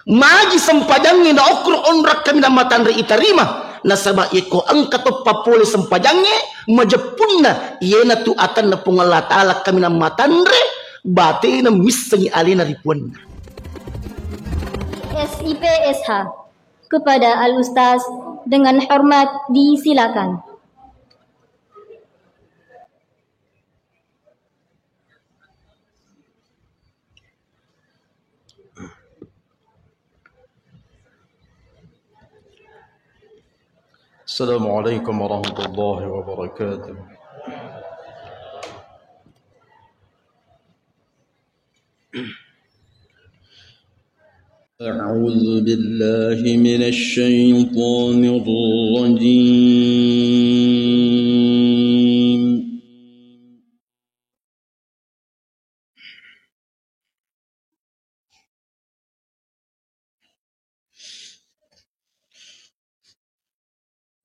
maji sempajangi na okro onrak kami na matandre itarima nasaba iko angkat to papole sempajangi majepunna iena tu atan na pungalat alak kami na matandre bate na misengi alina ripuan SIPSH kepada Al-Ustaz dengan hormat disilakan. Assalamualaikum warahmatullahi wabarakatuh. أعوذ بالله من الشيطان الرجيم.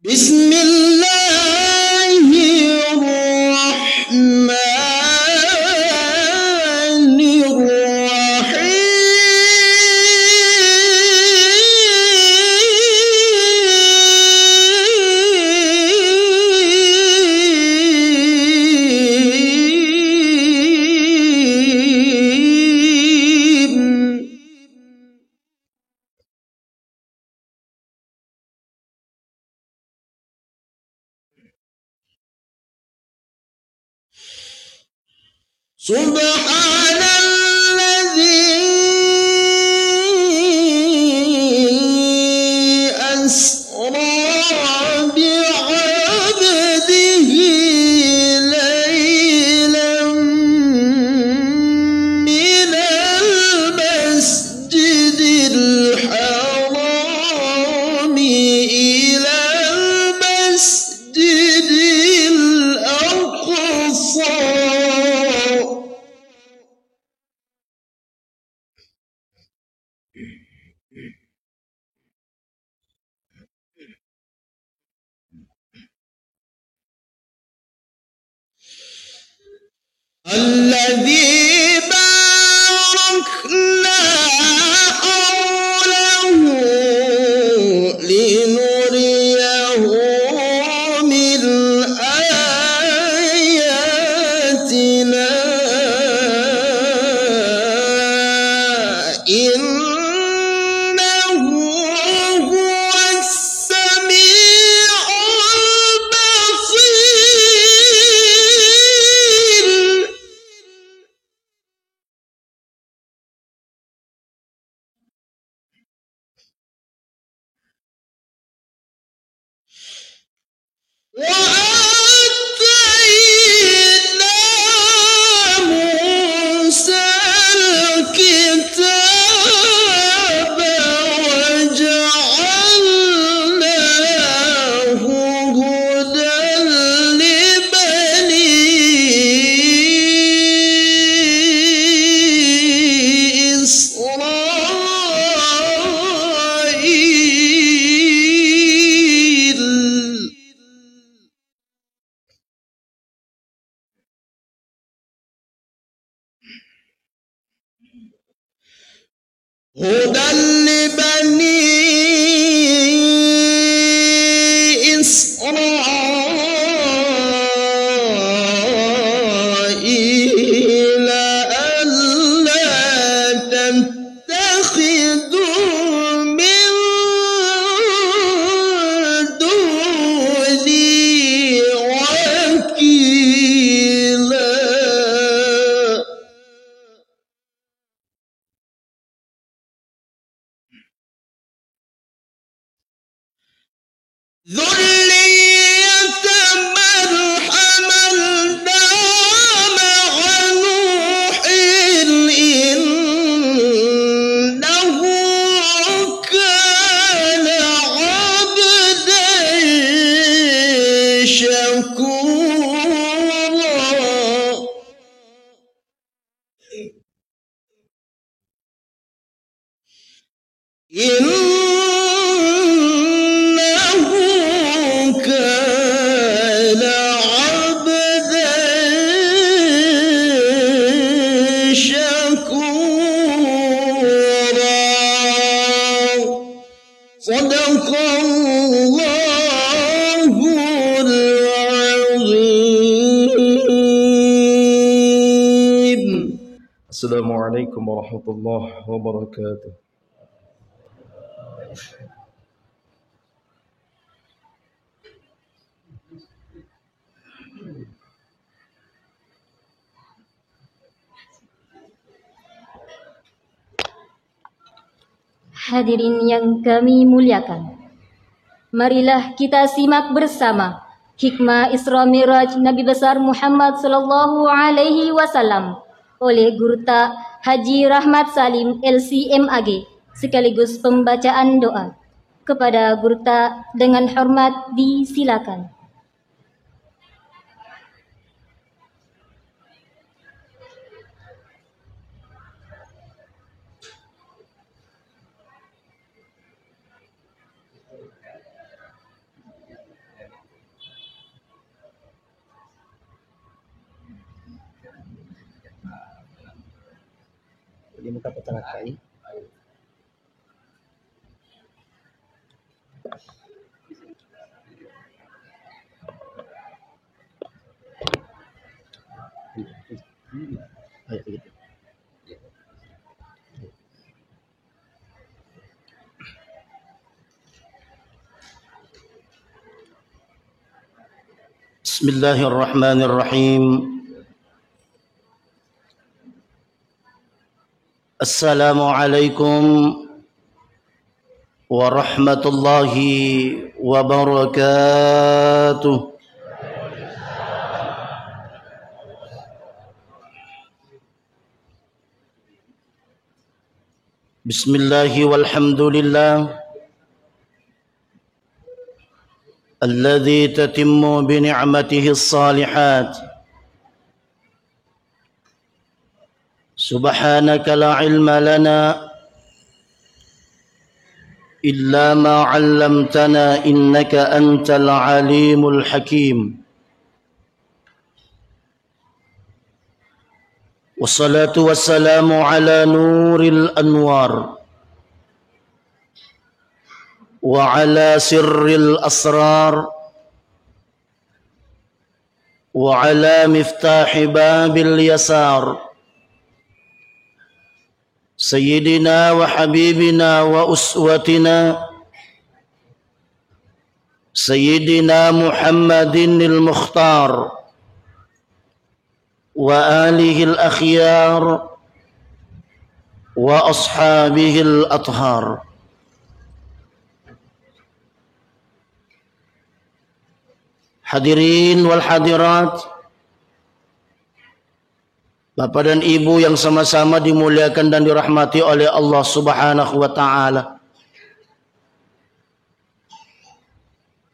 بسم الله الرحمن سبحان الذي أسرى بعبده ليلا من المسجد الحرام إلى المسجد الأقصى الذي باركنا حوله لنريه من آياتنا إنه هو السميع البصير. وآتينا موسى الكتاب وجعلناه هدى لبني إسرائيل. هدى لبني إسرائيل ألا تتخذوا من دوني وكيلا. ذرية من حملنا مع نوح إنه كان عبدا شكورا. إنه كان عبدا شكورا. صدق الله العظيم. السلام عليكم ورحمة الله وبركاته. Hadirin yang kami muliakan, marilah kita simak bersama hikmah Isra Mi'raj Nabi besar Muhammad sallallahu alaihi wasallam oleh Guru Ta Haji Rahmat Salim LCMAG sekaligus pembacaan doa. Kepada Guru Ta dengan hormat disilakan. Di muka petalakai. Bismillahirrahmanirrahim. Assalamualaikum warahmatullahi wabarakatuh. Bismillahi walhamdulillah alladzi tatimmu bi ni'matihi as-salihat. Subhanaka la ilma lana illa ma 'allamtana innaka antal alimul hakim. Wassalatu wassalamu ala nuril anwar wa ala sirril asrar wa ala miftahi babil yasar. Sayyidina wa habibina wa uswatina Sayyidina Muhammadin al-Mukhtar wa alihi al-akhyar wa ashabihi al-athhar. Hadirin wal hadirat, Bapak dan Ibu yang sama-sama dimuliakan dan dirahmati oleh Allah Subhanahu wa taala.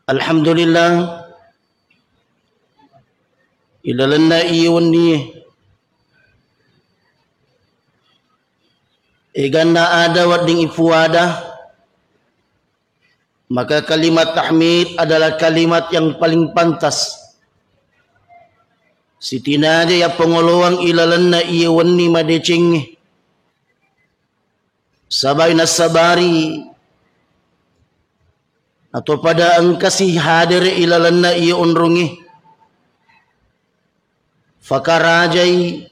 Alhamdulillah ilalanna iwani eganna ada wading ifuada, maka kalimat tahmid adalah kalimat yang paling pantas. Sitina aja ya pengoluang ilalan na iyawan ni madecing sabay na sabari atau pada ang kasih hadir ilalan na iyawan rungi fakarajay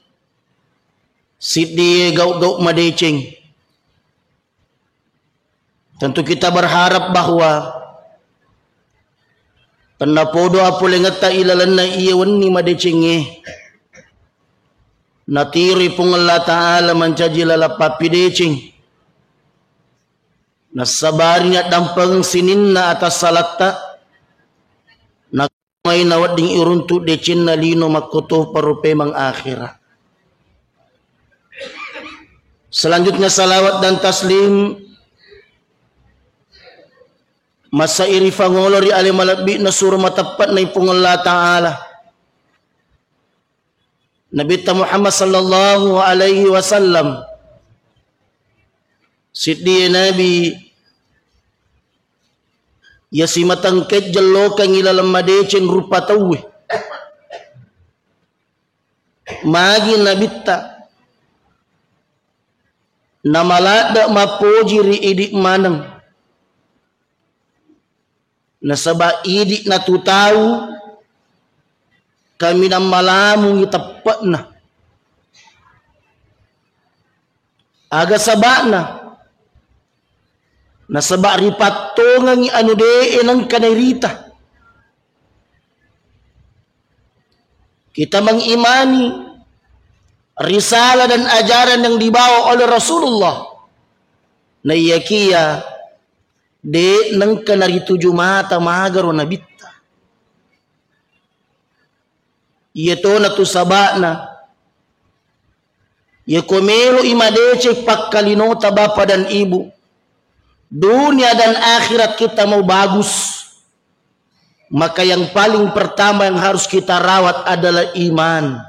sidi gaw madecing. Tentu kita berharap bahwa Tanapodo apulengata ilalan na iyawan ni madecingi. Natiri pong Allah Ta'ala manjajilala papidecing. Nasabari niya dampang sinin na atas salakta. Nakamay nawad ding iruntu decin na lino makutuh parupe mang akhirah. Selanjutnya salawat dan taslim masa iri fangolo ri ali malabbi na surah matapat na ipong Allah Ta'ala. Nabi Muhammad sallallahu alaihi wasallam siddi Nabi yasimatang kejalo kang ilalam madeceng rupa tawih magi nabitta namalada mapojiri idik manang Nasaba idi na tutaw kami na malamong itapat na. Aga saba na. Nasaba ripatongang ano de ng kanirita. Kita mengimani risala dan ajaran yang dibawa oleh Rasulullah. Na iyakiya de nang kanari 7 mata magaro na bitta. Ito na to saba na. Ye komelo imadece pagkalinota bapa dan ibu. Dunia dan akhirat kita mau bagus. Maka yang paling pertama yang harus kita rawat adalah iman.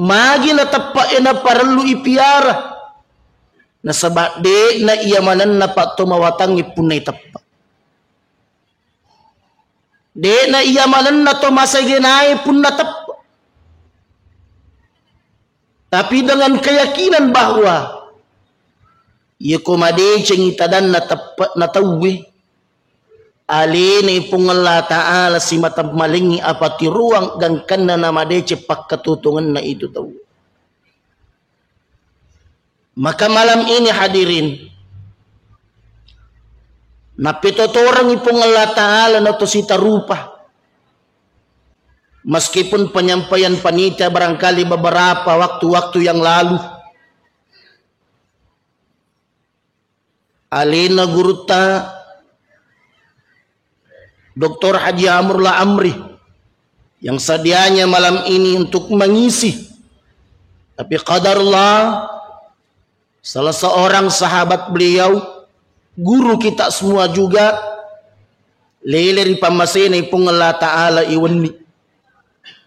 Magi na tapae na perlu ipiara. Na sabak de na iyamanan na patumawatang ipunay tapa. De na iyamanan na to masaginay pun na tapa. Tapi dengan keyakinan bahwa ia kumade cengitadan na tapa na tawi. Alini pungalla ta'ala si matab malingi apati ruang gangkan na namade cepak ketutungan na itu tahu. Maka malam ini hadirin, napitotorang ipungalla ta'ala na to sita rupa. Meskipun penyampaian panitia barangkali beberapa waktu-waktu yang lalu. Alina guruta Dr. Haji Amrullah Amri yang sedianya malam ini untuk mengisi, tapi qadarullah salah seorang sahabat beliau, guru kita semua juga, leleri pamasene pung Allah Ta'ala iwani,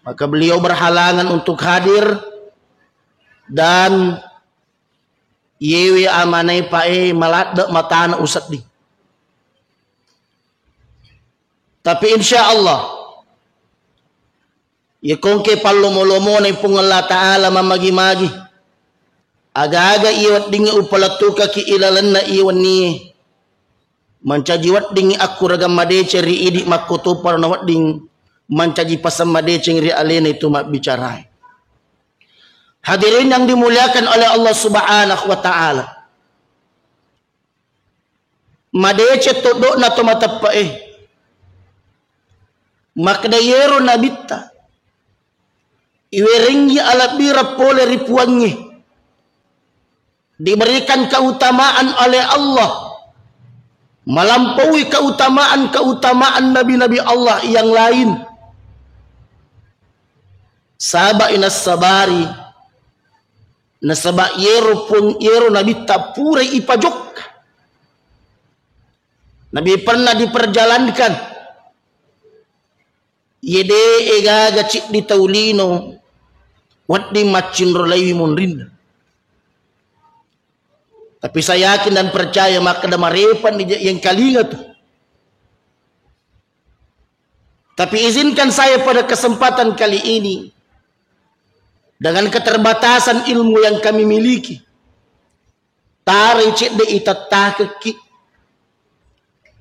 maka beliau berhalangan untuk hadir dan yewe amanai pae malada matana usat di. Tapi insya Allah, ya kongke palomo-lomo na pung Allah Ta'ala mamagi-magi. Aga-aga iwat dingi upalatuka ki ilalan na iwan ni. Mancajiwat dingi aku ragam madece ri idi makutu para nawat ding. Mancaji pasam madece ri alena itu mak bicarai. Hadirin yang dimuliakan oleh Allah Subhanahu wa Ta'ala. Madece todok na tomatapae. Makdayero nabita iweringi alabira pole ripuangi diberikan keutamaan oleh Allah melampaui keutamaan nabi-nabi Allah yang lain. Saba inas sabari nasaba yero pun yero nabita pure ipajok. Nabi pernah diperjalankan yede egaga cik di taulino wat di macin rolawi munrin. Tapi saya yakin dan percaya maka ada marepan yang kalinga tuh. Tapi izinkan saya pada kesempatan kali ini dengan keterbatasan ilmu yang kami miliki tarik cik de itatake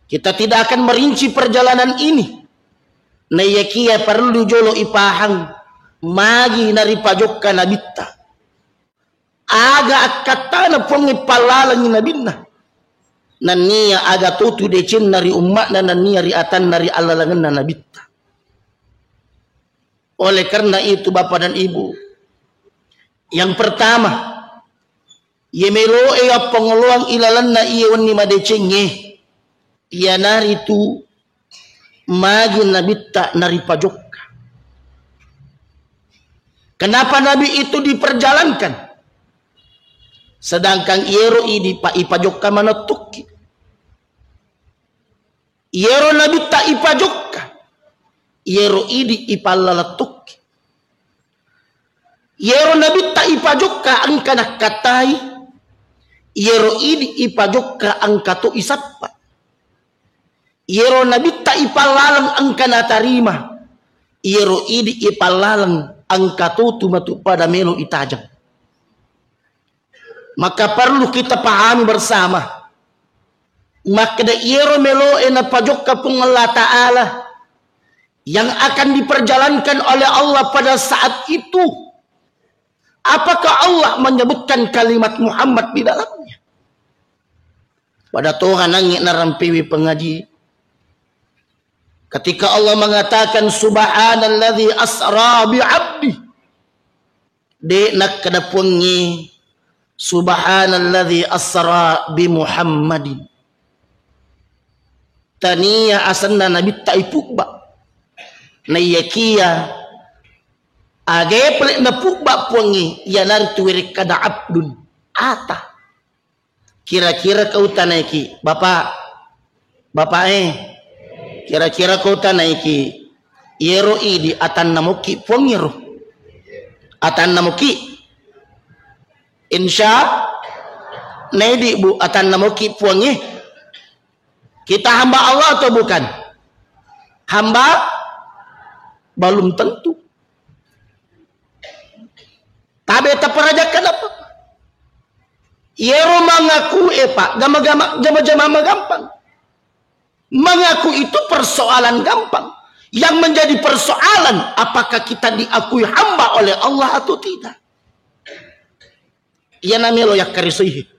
kita tidak akan merinci perjalanan ini. Na yakia perlu jolo ipahang magi nari pajokka nabitta aga akatana pongi palalang nabinna nania aga tutu decin nari ummat dan nania riatan nari alalangan nabitta. Oleh karena itu Bapak dan Ibu, yang pertama yemelo ea pengoluang ilalan na iyon ni madecenge iya nari tu magi nabitta nari pajokka. Kenapa Nabi itu diperjalankan? Sedangkan iero idi pa ipajokka manatukki. Iero nabitta ipajokka. Iero idi ipalalatukki. Iero nabitta ipajokka angkana katai. Iero idi ipajokka angkato isappa. Iero nabitta ipalalang angkana tarima. Iero idi ipalalang angkatutu matu pada melo itajam. Maka perlu kita pahami bersama maka da iero melo na pajok kapung Allah Ta'ala yang akan diperjalankan oleh Allah pada saat itu. Apakah Allah menyebutkan kalimat Muhammad di dalamnya? Pada Tuhan nangik narampiwi pengaji. Ketika Allah mengatakan subhanalladzi asra bi'abdi. Di nak kedapungi subhanalladzi asra bi Muhammadin. Taniya asanna nabi taipukba. Nayakia age pelik na pukba puangi yanar tuwirik kada abdun ata. Kira-kira kau tanaiki bapak kira-kira kau tanaiki yero idi atan namuki puangiro atan namuki insya nedi bu atan namuki puangi. Kita hamba Allah atau bukan? Hamba belum tentu. Tabe taparajakan apa? Yero mengaku pak, jama-jama gampang. Mengaku itu persoalan gampang. Yang menjadi persoalan apakah kita diakui hamba oleh Allah atau tidak. Ia namanya lo yak karisuhi.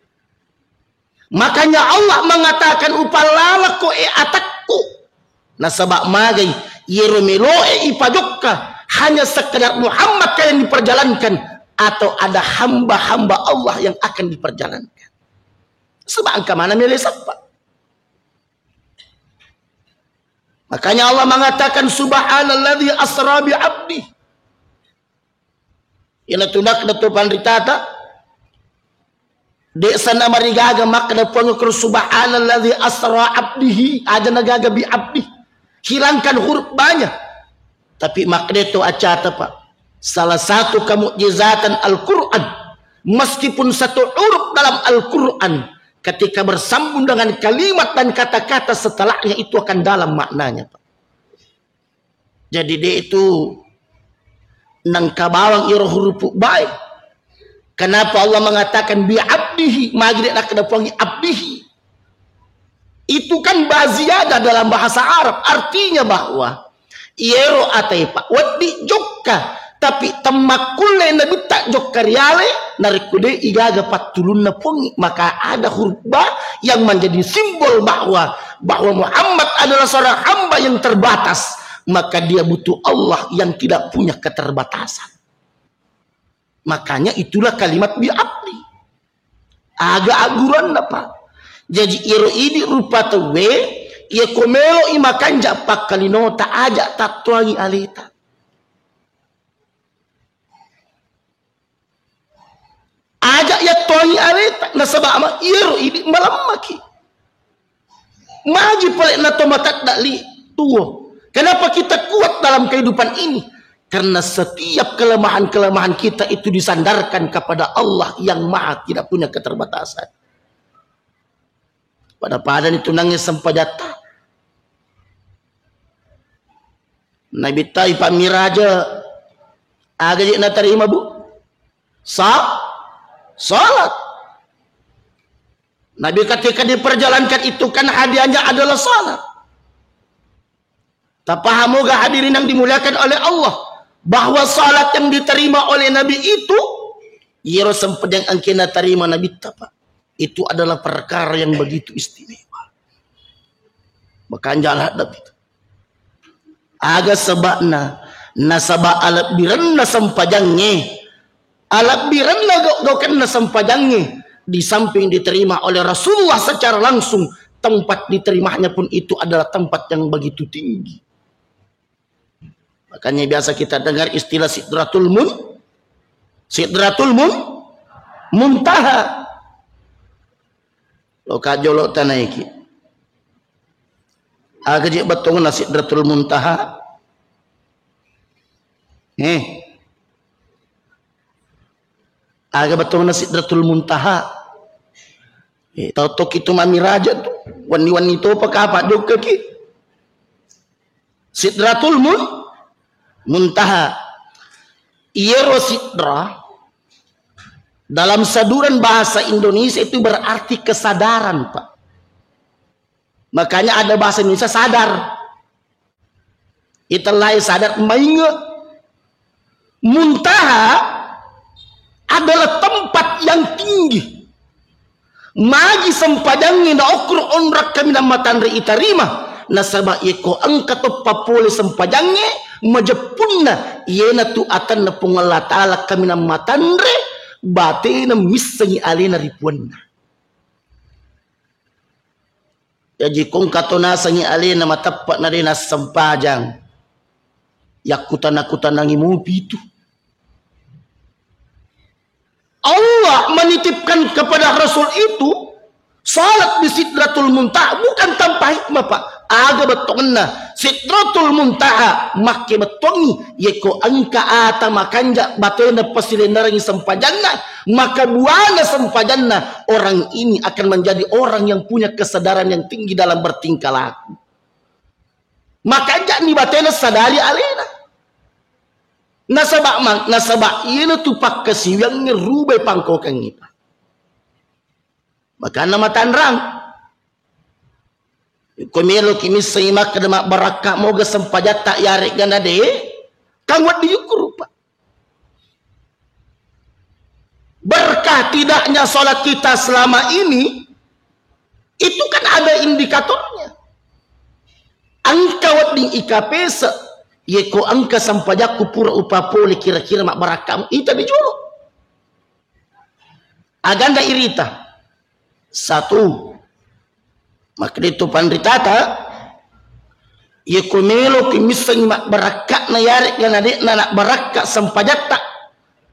Makanya Allah mengatakan upalala ko atakku. Nasabak magai yero melo ipajokka hanya sekedar Muhammad yang diperjalankan atau ada hamba-hamba Allah yang akan diperjalankan. Sebab angka mana milih siapa? Makanya Allah mengatakan subhanalladzi asra bi 'abdi. Ina tunak datu pandritata de sana marigaga makna pangukru subhanalladzi asra 'abdihi ada nagaga bi 'abdi. Hilangkan huruf banyak. Tapi makna itu acata Pak. Salah satu kemukjizatan Al-Quran. Meskipun satu huruf dalam Al-Quran. Ketika bersambung dengan kalimat dan kata-kata setelahnya itu akan dalam maknanya Pak. Jadi dia itu nangkabawang iro huruf baik. Kenapa Allah mengatakan bi'abdihi. Maghrib nak kedapangi abdihi. Itu kan baziada dalam bahasa Arab. Artinya bahwa iero atai Pak. Wadi jokka. Tapi temakule nabi tak jokkariale narikude igaga patulun na pongi. Maka ada huruf ba yang menjadi simbol bahwa Muhammad adalah seorang hamba yang terbatas. Maka dia butuh Allah yang tidak punya keterbatasan. Makanya itulah kalimat bi'abdi. Agak aguran apa? Jadi iro ini rupa tewe ia komelo imakan japak kalinota aja tatuangi alita. Ajak ya tuangi alita nasabak ama iro ini malam maki. Maji pelik na tomatak dali tuo. Kenapa kita kuat dalam kehidupan ini? Karena setiap kelemahan-kelemahan kita itu disandarkan kepada Allah yang maha tidak punya keterbatasan. Pada padan itu nangis sempajata. Nabi Taib Miraja agak nak terima bu. Salat. Nabi ketika diperjalankan itu kan hadiahnya adalah salat. Tapahamu gak hadirin yang dimuliakan oleh Allah bahwa salat yang diterima oleh Nabi itu yero sempat yang angkina terima Nabi tapa itu adalah perkara yang begitu istimewa. Maka jalan Nabi itu aga sebabna nasaba alat biranna sampajangnya alat biranna gaukanna sampajangnya di samping diterima oleh Rasulullah secara langsung tempat diterimanya pun itu adalah tempat yang begitu tinggi. Makanya biasa kita dengar istilah Sidratul Muntaha. Lo kajolo tanaiki. Aga je betul na Sidratul Muntaha. Aga betul na Sidratul Muntaha. Tautok itu mami raja tu. Wani-wani itu apa juga ki. Sidratul Muntaha. Iero sidra dalam saduran bahasa Indonesia itu berarti kesadaran Pak. Makanya ada bahasa Indonesia sadar. Itulah sadar maingat. Muntaha adalah tempat yang tinggi. Magi sempajangin na okro onrak kami na matanre itarima. Nasaba iko angkat papole sempajangnya majapunna yena tu atan na pungalatala kami na matanre bate na misangi alena ripuanna. Jadi kung katonasa ni alena matapat na rin as sempajang yakutan-akutan ng imupi itu. Allah menitipkan kepada Rasul itu salat di Sidratul Muntaha bukan tanpa hikmah, Pak. Aga betongan na Sidratul Muntaha makke betongi yeko angka ata makanja batena pasilenarang sempajanna maka buana sempajanna orang ini akan menjadi orang yang punya kesadaran yang tinggi dalam bertingkah laku. Makanya ni batena sadari alena. Nasabak ina tupak kasiwang ngerubay pangkokang ipa. Maka nama tanrang. Kumelo kimis sa imak kadama baraka mo gasampajat tak yari ganade. Kangwat diyukur pa. Berkah tidaknya sholat kita selama ini, itu kan ada indikatornya. Angkawat ding ikapesa. Yeko angka sampajak kupura upapole kira-kira mak barakam ita dijolo. Aganda irita. Satu. Maka itu pandritata. Yeko melo kimisang mak barakat na yari ganade na nak barakat sampajak tak.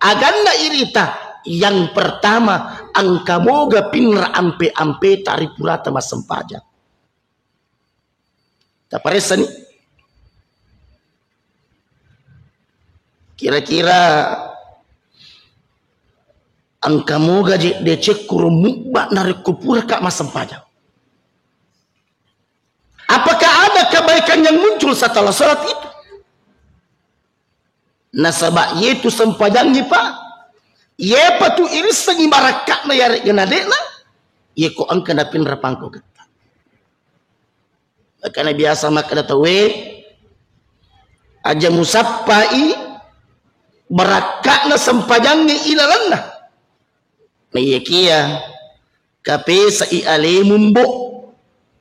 Aganda irita. Yang pertama angka moga pinra ampe-ampe taripurata mas sampajak. Taparesa ni. Kira-kira angka moga decek kurumubak narik kupura kak mas sampajak. Apakah ada kebaikan yang muncul setelah salat itu? Nasabak yaitu sampajangnya pak. Ye patu iris sengi marakak na yari ganadena. Ye ko angka napin rapangko kata. Karena biasa maka datawe aja musappai barakak na sampajangnya ilalan na. Na ye kia kape sa iale mumbo.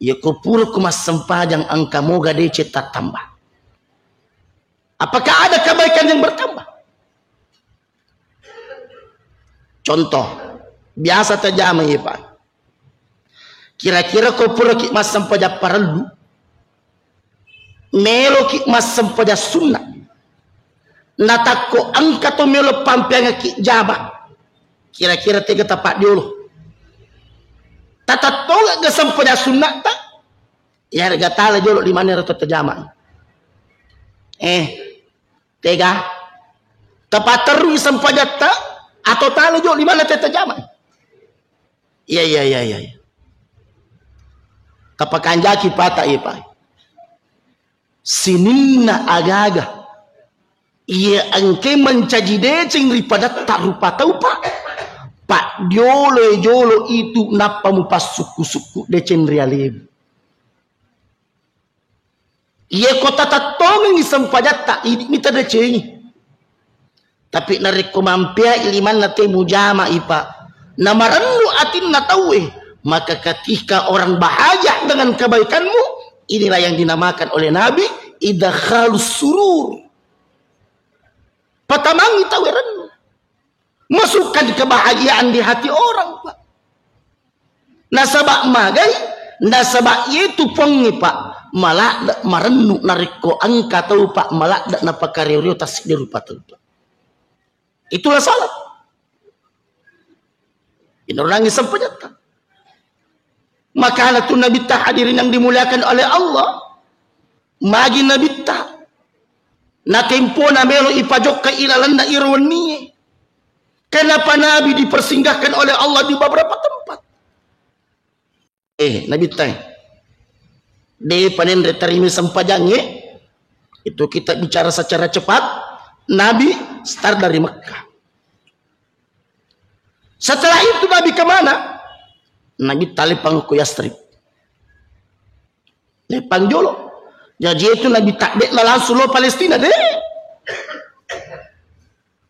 Ye ko puro kumas sampajang angka moga dece tak tambah. Apakah ada kebaikan yang bertambah? Contoh, biasa terjama ya Pak. Kira-kira kau pura ki mas sampaja parallu, melo ki mas sampaja sunnah, natako angka to melo pampianga ki jaba. Kira-kira tiga tapak diolo. Tata tolak ga sampaja sunnah tak? Ya harga tala jolo di mana rata terjama. Tega tepat terus sampaja tak? Atau talo jo di mana teta jaman? Iya. Tapakan jaki pata ipa. Sinina agaga. Iya angke mencaji deceng daripada tak rupa tahu pak. Pak jolo itu napa mu pas suku-suku deceng realib. Iya kota tatong ni sampajat tak ini mita deceng. Tapi narik kumampia iliman nate mujama ipa. Namarannu atin natawe. Maka ketika orang bahagia dengan kebaikanmu. Inilah yang dinamakan oleh Nabi. Idakhalus surur. Patamangi tawiranmu. Masukkan kebahagiaan di hati orang. Pak. Nasabak magai. Nasabak itu pongi pak. Malak marannu narik ko angka tau pak. Malak dak napakario tas dirupa tau pak. Itulah salat. Inurangi sampajata. Maka itu Nabi ta hadirin yang dimuliakan oleh Allah. Magi Nabi ta. Na tempo na melo ipajok ka ilalan na ironi. Kenapa Nabi dipersinggahkan oleh Allah di beberapa tempat? Nabi ta. De panen retarimi sampajangnya. Itu kita bicara secara cepat. Nabi start dari Mekah. Setelah itu Nabi kemana? Nabi talipang ke Yastrib. lepang jolo. Jadi itu Nabi takbir langsung lo Palestina deh.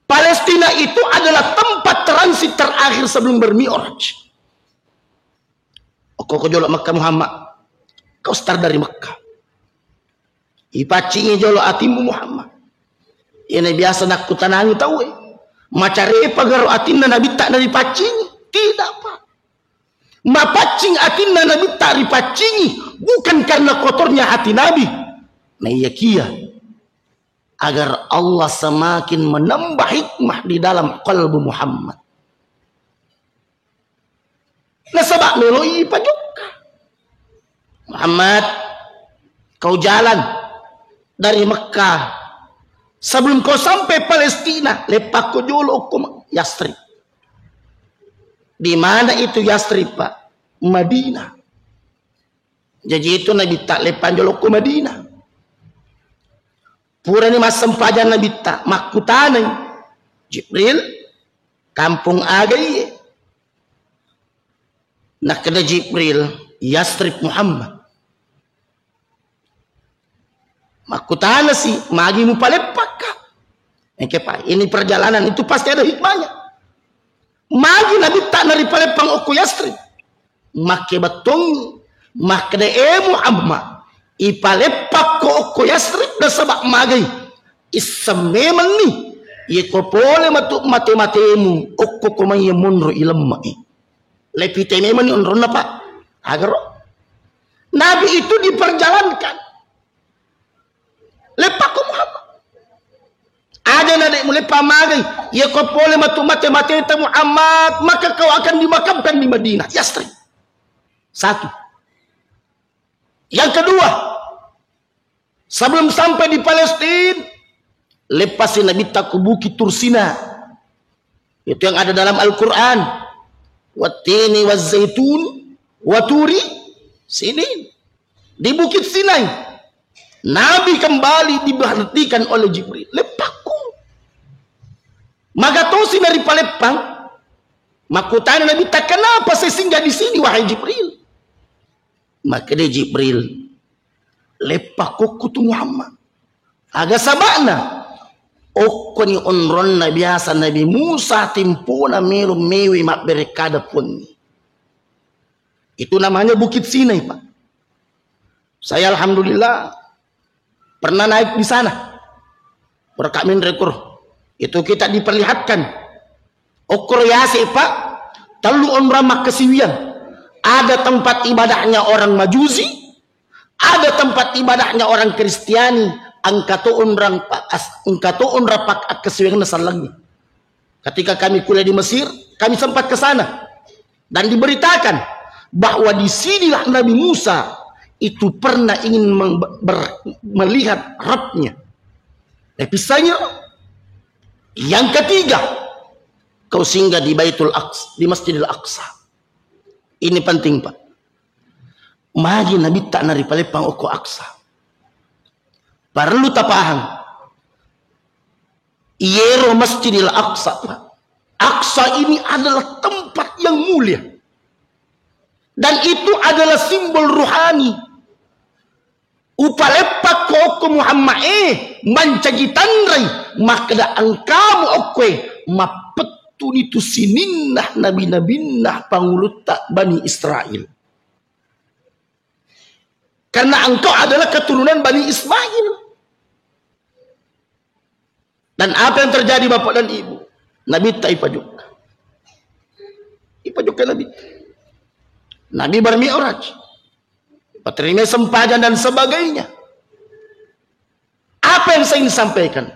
Palestina itu adalah tempat transit terakhir sebelum bermi'raj. Kau jolo Makkah Muhammad. Kau start dari Makkah. Ipacingi jolo atimu Muhammad. Ini biasa nak kutanangi tahu macare pagaro atinna Nabi tak dari pacingi. Tidak Pak. Mapacing atinna Nabi tak dipacingi bukan karena kotornya hati Nabi. Nah iya kia agar Allah semakin menambah hikmah di dalam kalbu Muhammad. Nah sebab meloi pajuka Muhammad, kau jalan dari Mekah sebelum kau sampai Palestina lepak kau jolo Yastrib. Di mana itu Yastrib Pak? Madinah. Jadi itu Nabi tak lepan jolo ke Madinah. Pura ni mas sempajan Nabi tak makutanay Jibril kampung agay. Nak kena Jibril Yastrib Muhammad. Makutana si magi mu palepak ka. Ini perjalanan itu pasti ada hikmahnya. Magi Nabi tak nari palepang oku Yastrib. Make batong makde Muhammad. Ipalepak ko oku Yastrib na sabak magay. Isameman ni. Iko pole mate-matemu oku kumaya munro ilamai. Lepite meman ni unron na pa. Agaro. Nabi itu diperjalankan. Lepak ko Muhammad. Ada nadek mulai pamagay. Ya kau boleh mate-mate Muhammad. Maka kau akan dimakamkan di Madinah. Yastrib. Satu. Yang kedua. Sebelum sampai di Palestina. Lepasin Nabi tak ke Bukit Tursina. Itu yang ada dalam Al-Quran. Wattini wazzaitun. Waturi. Sini. Di Bukit Sinai. Nabi kembali diberhentikan oleh Jibril. Lepakku. Maka tosi dari Palepang. Makutanya Nabi tak kenapa saya singgah di sini wahai Jibril. Maka dia Jibril. Lepakku kutu Muhammad. Agak sabakna. Oko ni onron na biasa Nabi Musa timpuna miru mewi mak berekada pun. Itu namanya Bukit Sinai Pak. Saya alhamdulillah pernah naik di sana. Berkamin rekor. Itu kita diperlihatkan. Okor yasi Pak. Talu onramak kesiwian. Ada tempat ibadahnya orang Majusi. Ada tempat ibadahnya orang Kristiani. Angkato onrapak kesiwian nasalangnya. Ketika kami kuliah di Mesir. Kami sempat ke sana. Dan diberitakan. Bahwa di sinilah Nabi Musa itu pernah ingin melihat Rabbnya. Episanya yang ketiga, kau singgah di Baitul Aqsa, di Masjidil Aqsa. Ini penting Pak. Magi Nabi tak nari palepang oko Aqsa. Perlu tak paham. Iero Masjidil Aqsa Pak. Aqsa ini adalah tempat yang mulia. Dan itu adalah simbol ruhani. Upalepak ko oko Muhammad mancagi tandrai makda angkamu okwe mapetu itu sininnah nabi-nabinnah pangulutak Bani Israel. Karena engkau adalah keturunan Bani Ismail. Dan apa yang terjadi Bapak dan Ibu? Nabi tak ipajuk. Ipajuk Nabi. Nabi bermi'raj. Terima sempadan dan sebagainya. Apa yang saya ingin sampaikan?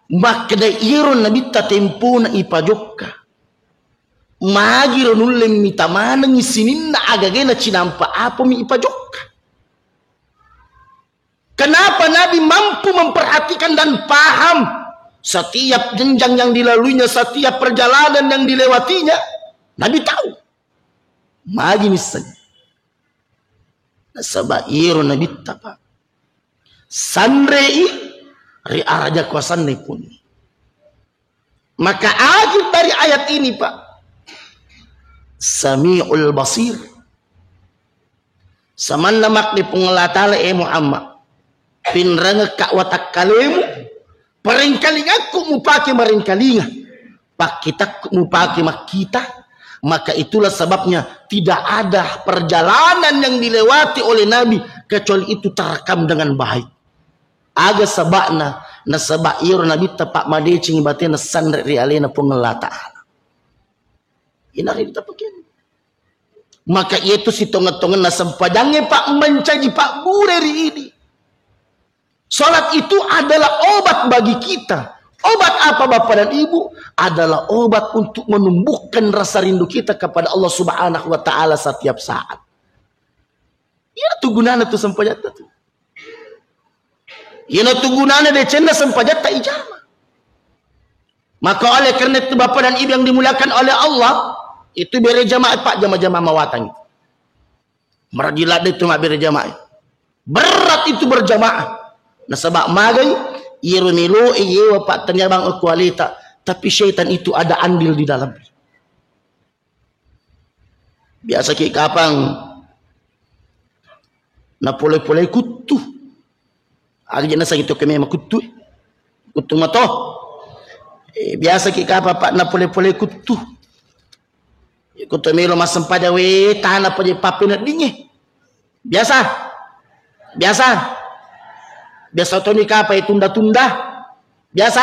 Maka irun Nabi tatempo na ipajokka. Magiro nullem mitamana ngisinin na agage na cinampa apa mi ipajokka. Kenapa Nabi mampu memperhatikan dan paham setiap jenjang yang dilaluinya, setiap perjalanan yang dilewatinya? Nabi tahu. Magi misalnya. Sabairu Nabi tapa sanrei ri araja kuasanne pun. Maka akhir dari ayat ini Pak, Sami'ul Basir, Saman namak di pengelatala Muhammad. Pinranga ka watak kalemu. Paringkaling aku mupaki maringkalinga. Pak kita mupaki mak kita. Maka itulah sebabnya tidak ada perjalanan yang dilewati oleh Nabi kecuali itu terekam dengan baik. Aga sabakna na sabak iyo Nabi tapak madecing batin na sandre rialena pengelata. Ina rin tapakin. Maka itu si tongan-tongan na sampajangnya Pak mencaji Pak bureri ini. Salat itu adalah obat bagi kita. Obat apa Bapak dan Ibu? Adalah obat untuk menumbuhkan rasa rindu kita kepada Allah Subhanahu wa taala setiap saat. Ya tu gunana tu sampajat tu. Ya tu gunana de cenda sampajat tak ijamah. Maka oleh kerana itu Bapak dan Ibu yang dimuliakan oleh Allah, itu bere jamaah Pak jamaah mawatan. Maradilat itu mak bere jamaah. Berat itu berjamaah. Nah sebab magai Irunilu iya Pak ternyabang kualita, tapi syaitan itu ada andil di dalam. Biasa ki kapang na pole-pole kutu. Agi na sa itu kami makutu. Kutu mato. Biasa ki kapang Pak na pole-pole kutu. Kutu melo masempad we tanah pa papinat dinye. Biasa. Biasa to ni kapay tunda-tunda. Biasa.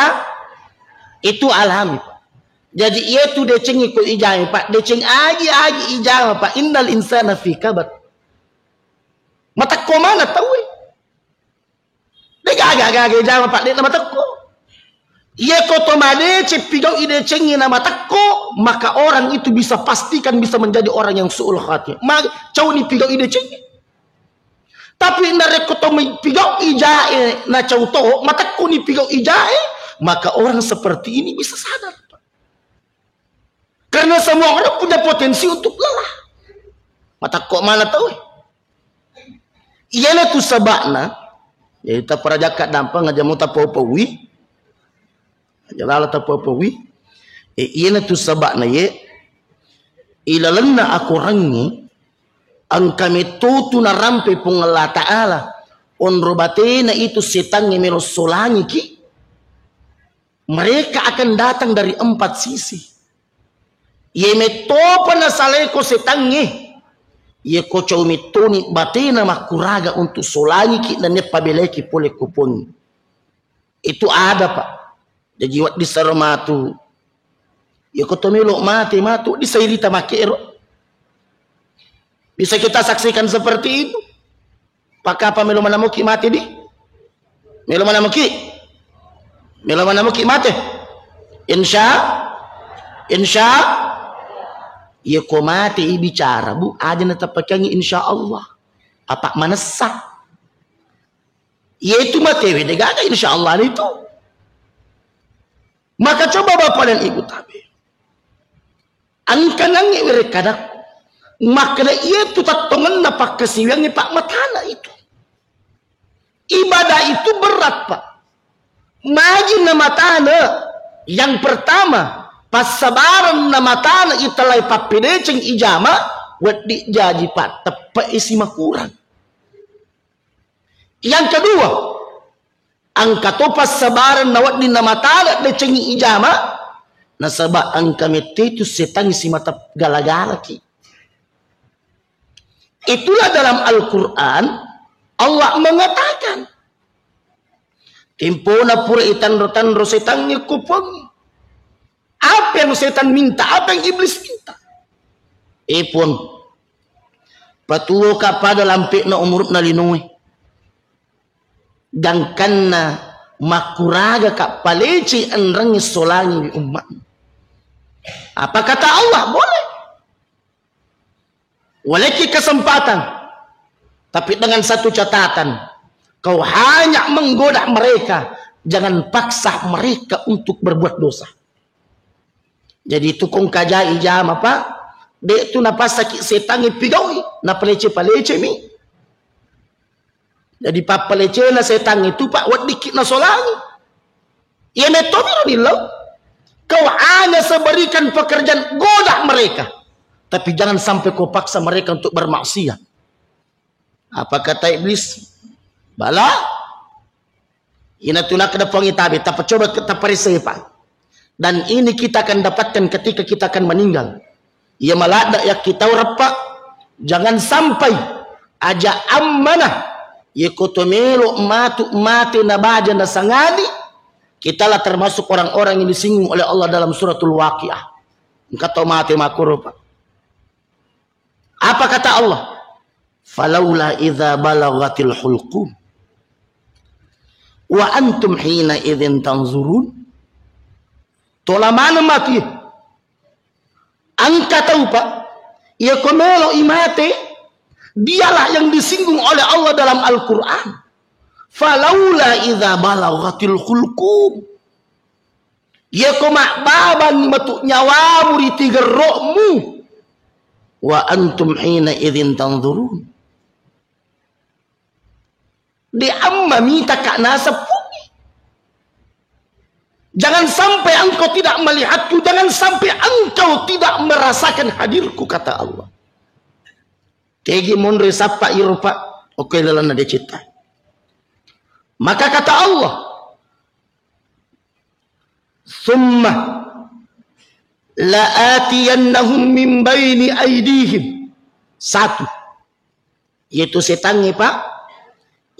Itu alhamdulillah. Jadi itu deceng ikut ijamah Pak. Deceng aji ijamah Pak. Innal insana fi kabat. Mata ko mana tahu eh. Dega ijamah Pak. Dek mata ko. Iya ko to made cepigau ide cengi na mata ko. Maka orang itu bisa pastikan bisa menjadi orang yang suul khatimah. Maka cau ni pigau ide cengi. Tapi narek koto pigau ijae na cauto mata kuni pigau ijae, maka orang seperti ini bisa sadar. Karena semua orang punya potensi untuk lelah. Mata kok mana tahu? Ialah tu sabakna, ya kita perajakat dampang aja mau tapopowi. Aja lala tapopowi. Ialah tu sabakna ye. Ilalanna aku rangi ang kami tutu na rampe pong Allah Ta'ala on robate na itu setan yang merosolangi ki. Mereka akan datang dari 4 sisi. Ye metopa na saleko setange. Ye kocau metoni batena makuraga untuk solangi ki dan nepabeleki pole kupon. Itu ada Pak. Jadi wat di sarmatu. Ye kotomelo mati matu di sairita makero. Bisa kita saksikan seperti itu. Pakai apa melo mana muki mati di? Melo mana muki? Melo mana muki mati? Insya ya ko mati bicara bu aja natapakangi insya Allah. Apa manasa? Yaitu mati wedegaga insya Allah itu. Maka coba Bapak dan Ibu tabi. Angkanangi mereka maka ia tu tatongan na pak kasiwang ni Pak matana itu. Ibadah itu berat Pak. Majin na matana yang pertama pas sabaran na matana italay papideceng ijama wadi jaji Pak tepa isi makurang. Yang kedua angka to pas sabaran na wadi na matana deceng ijama nasaba ang kamite tu setang isi mata galagala ki. Itulah dalam Al-Quran Allah mengatakan timpuna pura itan rotan rosetangnya kupong. Apa yang setan minta, apa yang iblis minta. Pun patuo ka pada lampik na umurut na linui. Gangkan na makuraga ka paleci anrangi solangi di umat. Apa kata Allah? Boleh. Walaki kesempatan. Tapi dengan satu catatan. Kau hanya menggoda mereka. Jangan paksa mereka untuk berbuat dosa. Jadi itu kong kajai jam apa? Dek tu napa sakit setan ipigawi. Na palece mi. Jadi pa palece na setan itu Pak. Wat dikit na solangi. Ia metode nilo. Kau hanya seberikan pekerjaan goda mereka. Tapi jangan sampai kau paksa mereka untuk bermaksiat. Apa kata iblis? Bala. Ina tunak kada pongi tabi, tapi coba kita perisai Pak. Dan ini kita akan dapatkan ketika kita akan meninggal. Ia malada ya kita rapa. Jangan sampai aja amanah. Ia kotomelo mati na baja na sangadi. Kita lah termasuk orang-orang yang disinggung oleh Allah dalam suratul Waqiah. Engkau tahu mati makruh Pak. Apa kata Allah? Falaula idza balagatil hulqum wa antum hina idzin tanzurun. Tola mana mati? Angka tahu Pak, ia komelo imate, dialah yang disinggung oleh Allah dalam Al-Quran. Falaula idza balagatil hulqum. Ia komak baban matu nyawamu di tiga rohmu. Wa antum hina idzin tanzurun. Di amma minta kak nasab. Jangan sampai engkau tidak melihatku, jangan sampai engkau tidak merasakan hadirku, kata Allah. Tegi munri sapa irupa, oke lalana dia cita. Maka kata Allah, summa la'atiyannahum min baini aidihim. Satu, yaitu setannya Pak,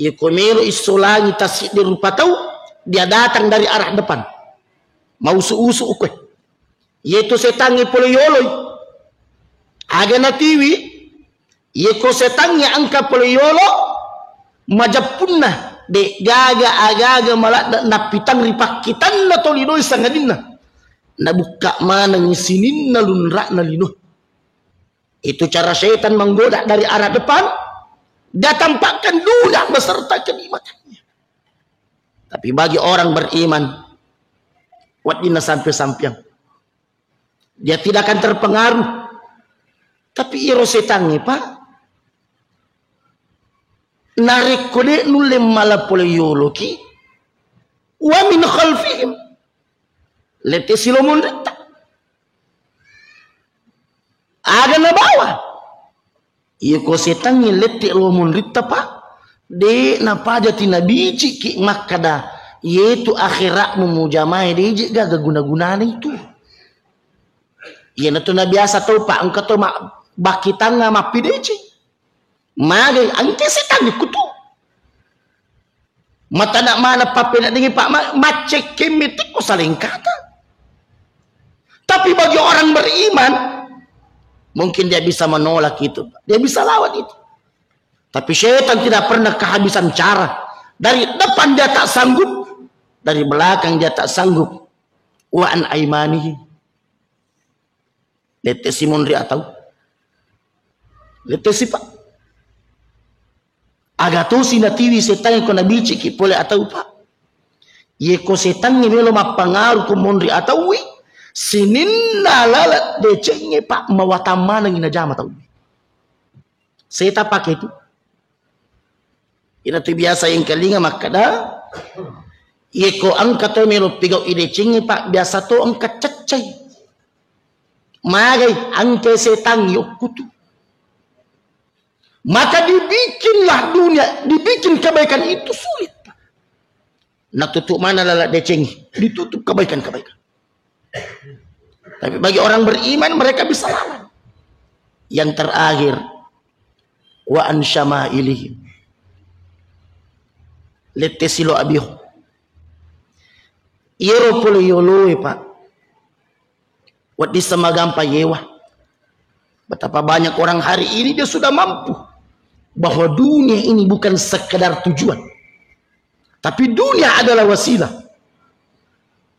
ia komero isolangi tasik di rupa tahu, dia datang dari arah depan. Mau suusu ukwe. Yaitu setangi poleyoloi. Aga na tiwi. Yeko setangi angka poleyolo. Majapunna. De gaga agaga malak napitang ripak kitan na tolinoy sangadina. Nabuka mana ngisinin na lunra na lino. Itu cara syaitan menggoda dari arah depan. Dia tampakkan dunia beserta kenikmatannya. Tapi bagi orang beriman, wadina sampai-sampian, dia tidak akan terpengaruh. Tapi iro setangi Pak, narik kode nulem malah poleyoloki, wa min khalfihim, lete silomun reta, ada na bawah, iko setangi lete lomun reta Pak, de napaja tinabici ki makada. Yaitu akhirat memujamai dia gak guna-guna itu. Ia na na biasa tahu Pak, engkau tahu mak bakitang ngama pideci. Magai angke setan dikutu. Mata nak mana pape nak dengi Pak macek kemetik ko saling kata. Tapi bagi orang beriman mungkin dia bisa menolak itu, dia bisa lawan itu. Tapi syaitan tidak pernah kehabisan cara. Dari depan dia tak sanggup, dari belakang dia tak sanggup. Wa an aimanihi. Lete Simon ria tahu. Lete si Pak. Agato sinatiwi setan ko nabici ki pole atau Pak. Ye ko setan ni melo mapangaruh ko monri atau wi. Sinin lalat decenge Pak mawatamana ngina jama tahu. Seta pakai itu. Ina tu biasa yang kalinga makada. Yeko angka to melo pigaw ide cingi Pak biasa to angka cecay. Magai angke setan yok kutu. Maka dibikinlah dunia, dibikin kebaikan itu sulit. Nak tutup mana lalat deceng, ditutup kebaikan-kebaikan. Tapi bagi orang beriman mereka bisa lawan. Yang terakhir, wa an syama'ilihim. Letesilo abihu. Yero polo yoloe Pak. Wat di semagampa yewa. Betapa banyak orang hari ini dia sudah mampu bahwa dunia ini bukan sekedar tujuan, tapi dunia adalah wasilah.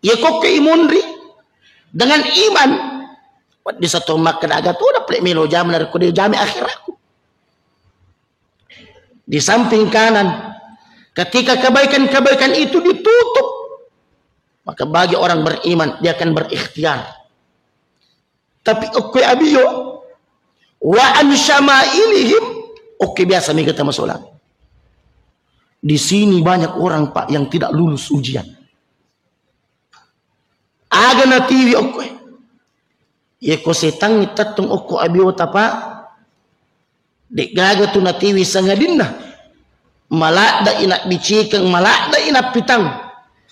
Ya kok keimundri dengan iman. Wat di satu makan agak tu dapat melo jam dari kode jami akhiratku. Di samping kanan, ketika kebaikan-kebaikan itu ditutup, maka bagi orang beriman dia akan berikhtiar. Tapi oke abiyo wa an syama'ilihim. Oke biasa nih kita masuk lagi. Di sini banyak orang Pak yang tidak lulus ujian. Aga na TV oke. Ye ko setang itatung oko abiyo Pak. Dek gaga tu natiwi sangadinna. Malak da inak bicikang malak da inak pitang.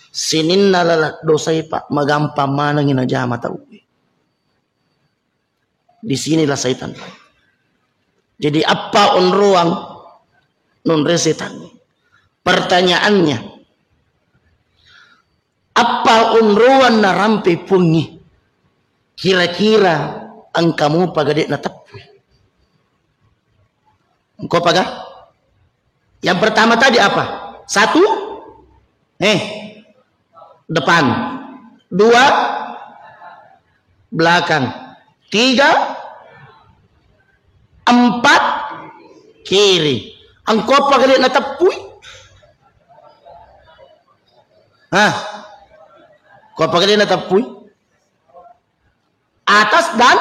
Sinin nalalak dosay pak magampang manang inajama tau. Di sinilah syaitan. Jadi apa on ruang non resetan. Pertanyaannya, apa on ruang na rampe pungi? Kira-kira ang kamu pagade na tapui. Engkau paga? Yang pertama tadi apa? 1, depan. 2, belakang. 3, 4, kiri. Engkau pagade na tapui? Kau pagade na tapui? Atas dan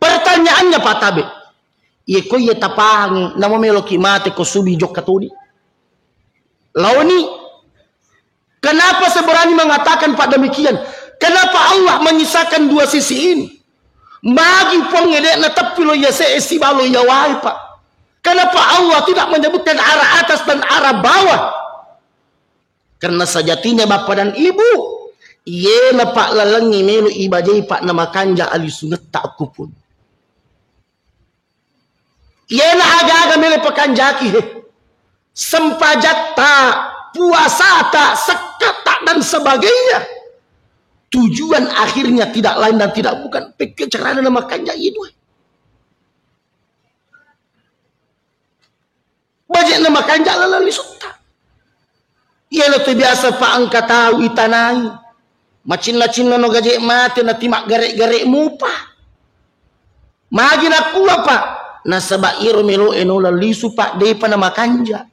pertanyaannya Pak Tabe. Ye ko ye tapangi namo meloki mate ko subi jok katudi. Launi. Kenapa saya berani mengatakan Pak demikian? Kenapa Allah menyisakan dua sisi ini? Bagi pengedek na tapi lo ya seesi balo ya wai Pak. Kenapa Allah tidak menyebutkan arah atas dan arah bawah? Karena sejatinya bapak dan ibu, iya na Pak lalangi melu ibajai Pak nama kanja ali sunat tak kupun. Iya na aga-aga melu pekanjaki sempajat tak, puasa tak, sekat tak dan sebagainya. Tujuan akhirnya tidak lain dan tidak bukan pekerjaan nama kanja itu. Banyak nama kanja lalali sutta. Ia lebih biasa Pak angka tahu itanai. Macin-macin no gaje mati na timak garek-garek mupa. Magi na kuwa Pak. Nasaba iro melo enola lisu Pak depa nama kanja.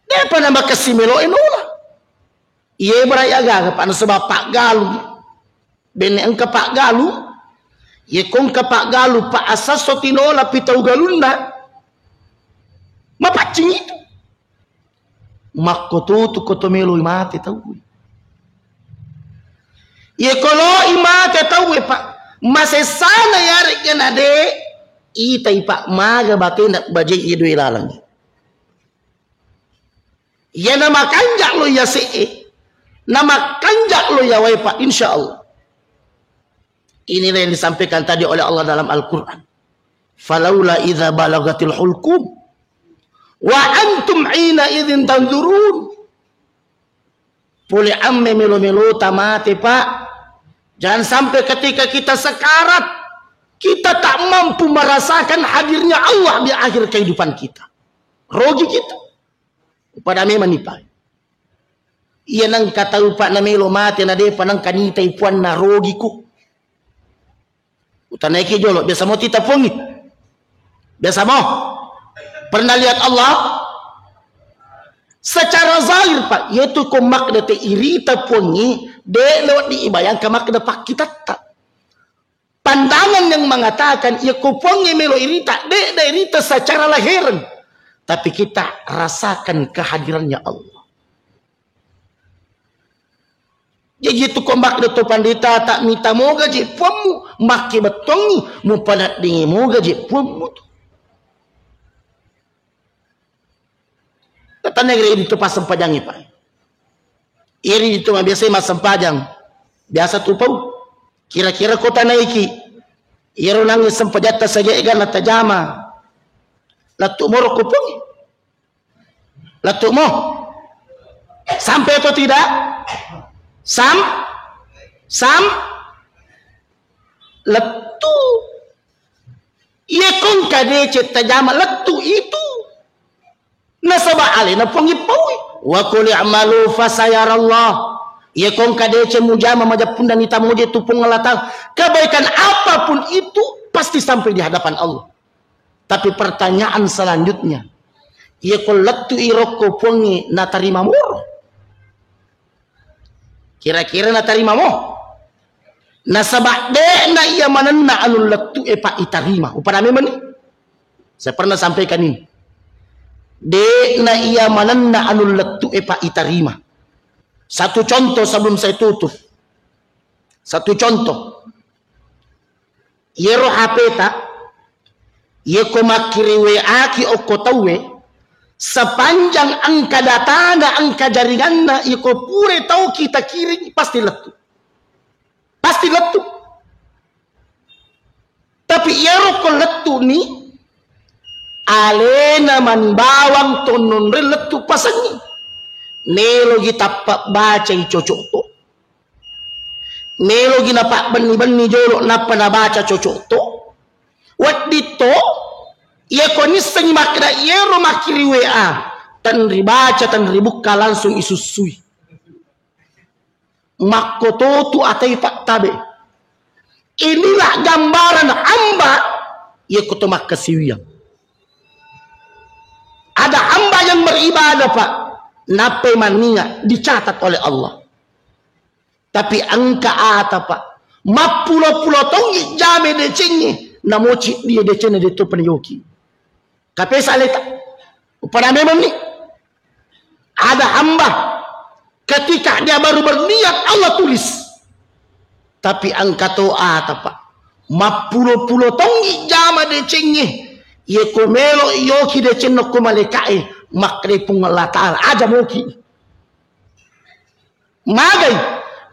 Depa nama kasimelo enola. Iya beraya Pak nasaba Pak Galu. Bene angka Pak Galu. Ye kong ka Pak Galu Pak asas sotinola pitau galunda. Mapacing itu. Makotutu kotomelo imate tahu. Ye kolo imate tahu Pak. Masesana yari kenade. Itai Pak maga batindak bajai idu ilalang. Ye nama kanjak lo ya see. Nama kanjak lo ya wai Pak insya Allah. Inilah yang disampaikan tadi oleh Allah dalam Al-Quran. Falaula idza balagatil hulqum wa antum ina idzin tanzurun. Puli amme melo-melo tamate Pak. Jangan sampai ketika kita sekarat kita tak mampu merasakan hadirnya Allah di akhir kehidupan kita. Rogi kita. Pada memang nipai. Iya nang kata Pak na melo mate na de panang kanita ipuan na rogi ko. Utanaiki jolo biasa mau tita pongi. Biasa mau. Pernah lihat Allah secara zahir Pak, yaitu ko makna te irita pongi de lewat diibayang ke makna Pak kita tak. Pandangan yang mengatakan ya ko pongi melo irita de irita secara lahiran. Tapi kita rasakan kehadirannya Allah. Jadi itu kombak de to pandita tak minta mo gaji puamu maki betongi mu padat dingi mo gaji puamu. Kata negeri itu pas sempajangi Pak. Iri itu biasa mas sempajang. Biasa tu pau. Kira-kira kota naiki. Iro nangis sempajata saja ikan lata jama. Latu mo rokupung. Latu mo. Sampai atau tidak? Sam letu ia kong kade cita jama letu itu nasaba alina pengipui wa qul i'malu fasayarallah ia kong kade mujama majapun dan itamu dia tupung ngelatang kebaikan apapun itu pasti sampai di hadapan Allah. Tapi pertanyaan selanjutnya ia kong letu iroko pongi na tarima muro. Kira-kira na tarima mo. Nasabak de na iya mananna anul letu Pak itarima. Upanami man. Saya pernah sampaikan ini. De na iya mananna anul letu Pak itarima. Satu contoh sebelum saya tutup. Satu contoh. yero HP ta ye ko makiri WA ki o ko tawe sepanjang angka data na angka jaringan na ye ko pure tahu kita kirim pasti letu tapi yero ko letu ni alena man bawang tonon letu pasangi nelo kita pak baca cocok to nelo gina pak bani jolo napa na baca cocok to wat dito ia koniseng makna yero makiri WA tan ribaca tan ribuka langsung isusui makoto tu atai tak tabe inilah gambaran hamba ia kutu makasiwiyang ada hamba yang beribadah pak nape mania dicatat oleh Allah tapi angka ata pak mapulo-pulo tongi jame decenye namoci dia decene de to penyoki kape saleta pada memang ni ada hamba ketika dia baru berniat Allah tulis tapi angka to ata pak mapulo-pulo tongi jama decenye ye komelo yoki decenno ko malekae makre pung Allah Ta'ala aja moki magai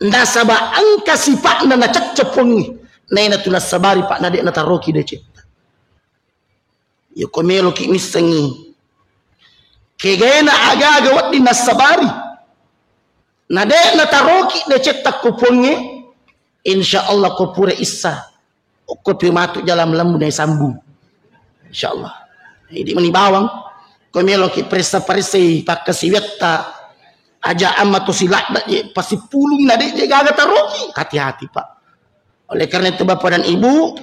nasaba angka sifat na ceccepungi nena tu nasabari pak nade na taroki dece yo komelo ki misengi kegena aga wadi nasabari nade na taroki dece takupungi insyaallah ko pure issa ko pimatu jalam lembu dai sambung insyaallah idi meni bawang komelo ki presa-presa pak kasiwetta aja amatu silat pasti pulung nade je gaga taroki hati-hati pak oleh karena itu bapak dan ibu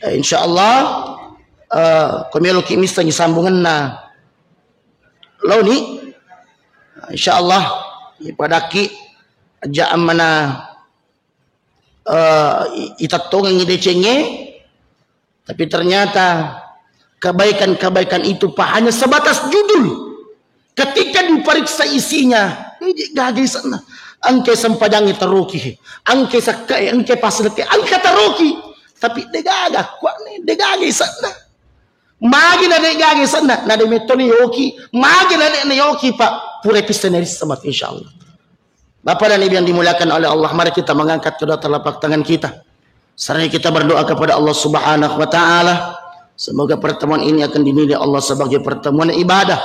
insyaallah komelo ki misalnya sambungan na lo ni insyaallah pada ki aja amana itatongan ngidecenge tapi ternyata kebaikan-kebaikan itu pak hanya sebatas judul ketika diperiksa isinya gagay sana angke sampadangi taruki angke sakai angke paslete angke taruki tapi degaga kwa ni degagi sana magi na degagi sana na de metoni yoki magi na de yoki pak pure piseneris sama insyaallah Bapak dan Ibu yang dimuliakan oleh Allah, mari kita mengangkat kedua telapak tangan kita seraya kita berdoa kepada Allah Subhanahu wa taala. Semoga pertemuan ini akan dinilai Allah sebagai pertemuan ibadah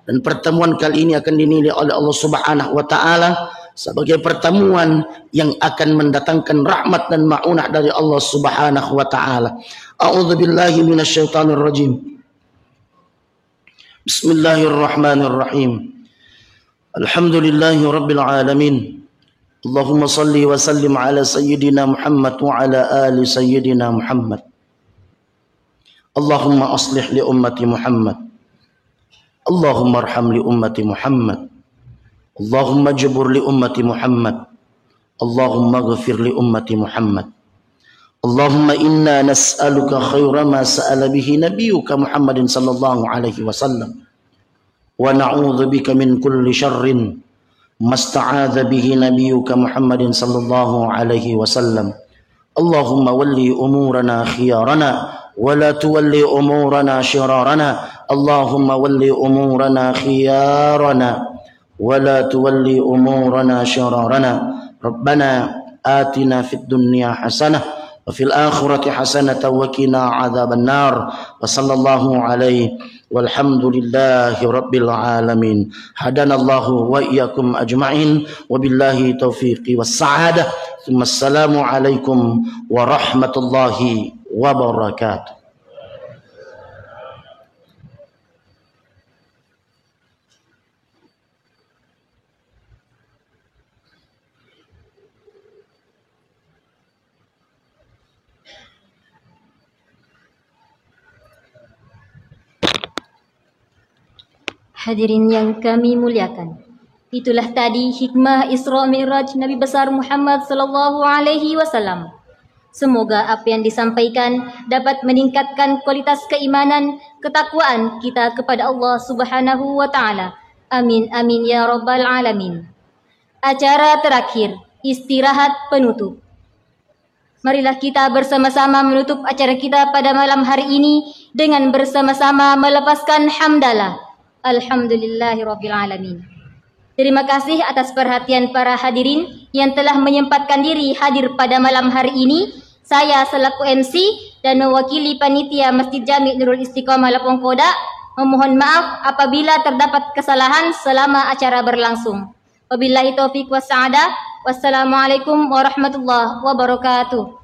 dan pertemuan kali ini akan dinilai oleh Allah Subhanahu wa taala sebagai pertemuan yang akan mendatangkan rahmat dan maunah dari Allah Subhanahu wa taala. A'udzubillahi minasyaitonir rajim. Bismillahirrahmanirrahim. Alhamdulillahi rabbil alamin. Allahumma salli wa sallim ala sayyidina Muhammad wa ala ali sayyidina Muhammad. Allahumma aslih li ummati Muhammad. Allahumma arham li ummati Muhammad. Allahumma jabur li ummati Muhammad. Allahumma ghafir li ummati Muhammad. Allahumma inna nas'aluka khaira ma sa'ala bihi nabiyyuka Muhammadin sallallahu alaihi wasallam wa na'udzu bika min kulli syarrin masta'adza bihi nabiyyuka Muhammadin sallallahu alaihi wasallam. Allahumma walli umurana khiyarana wa la tuwalli umurana shirarana. Allahumma walli umurana khiyarana wa la tuwalli umurana shirarana. Rabbana atina fid dunya hasanah wa fil akhirati hasanatan wa qina adzaban nar. Wa sallallahu alaihi walhamdulillahi rabbil alamin. Hadanallahu wa iyyakum ajma'in wa billahi taufiqi was sa'adah. Assalamu alaikum warahmatullahi wabarakatuh. Hadirin yang kami muliakan, itulah tadi hikmah Isra Mi'raj Nabi besar Muhammad sallallahu alaihi wasallam. Semoga apa yang disampaikan dapat meningkatkan kualitas keimanan, ketakwaan kita kepada Allah Subhanahu wa taala. Amin amin ya rabbal alamin. Acara terakhir, istirahat penutup. Marilah kita bersama-sama menutup acara kita pada malam hari ini dengan bersama-sama melepaskan hamdalah. Alhamdulillahirabbil alamin. Terima kasih atas perhatian para hadirin yang telah menyempatkan diri hadir pada malam hari ini. Saya selaku MC dan mewakili panitia Masjid Jami' Nurul Istiqamah Lampung Kodak memohon maaf apabila terdapat kesalahan selama acara berlangsung. Wabillahi taufiq was sa'adah. Wassalamualaikum warahmatullahi wabarakatuh.